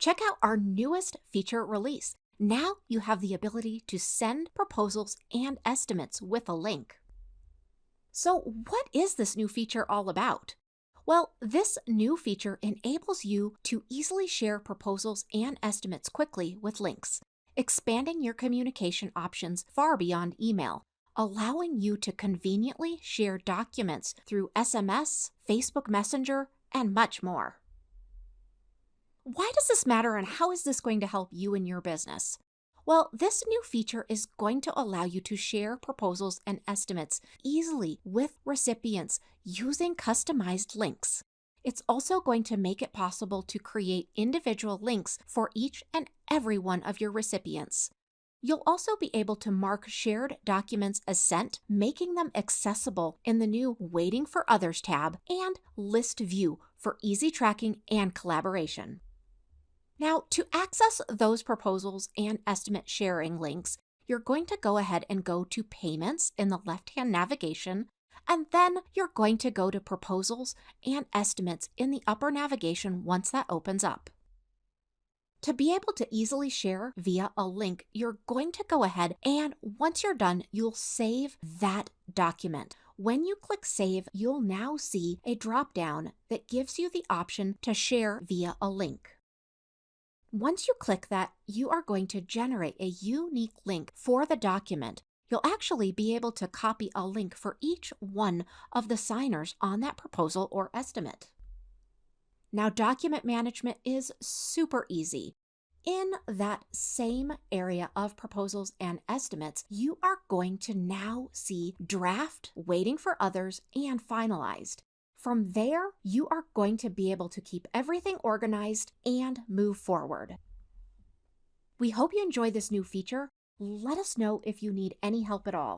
Check out our newest feature release. Now you have the ability to send proposals and estimates with a link. So what is this new feature all about? Well, this new feature enables you to easily share proposals and estimates quickly with links, expanding your communication options far beyond email, allowing you to conveniently share documents through SMS, Facebook Messenger, and much more. Why does this matter and how is this going to help you in your business? Well, this new feature is going to allow you to share proposals and estimates easily with recipients using customized links. It's also going to make it possible to create individual links for each and every one of your recipients. You'll also be able to mark shared documents as sent, making them accessible in the new Waiting for Others tab and List View for easy tracking and collaboration. Now, to access those proposals and estimate sharing links, you're going to go ahead and go to Payments in the left-hand navigation, and then you're going to go to Proposals and Estimates in the upper navigation once that opens up. To be able to easily share via a link, you're going to go ahead and once you're done, you'll save that document. When you click Save, you'll now see a drop-down that gives you the option to share via a link. Once you click that, you are going to generate a unique link for the document. You'll actually be able to copy a link for each one of the signers on that proposal or estimate. Now, document management is super easy. In that same area of proposals and estimates, you are going to now see Draft, Waiting for Others, and Finalized. From there, you are going to be able to keep everything organized and move forward. We hope you enjoy this new feature. Let us know if you need any help at all.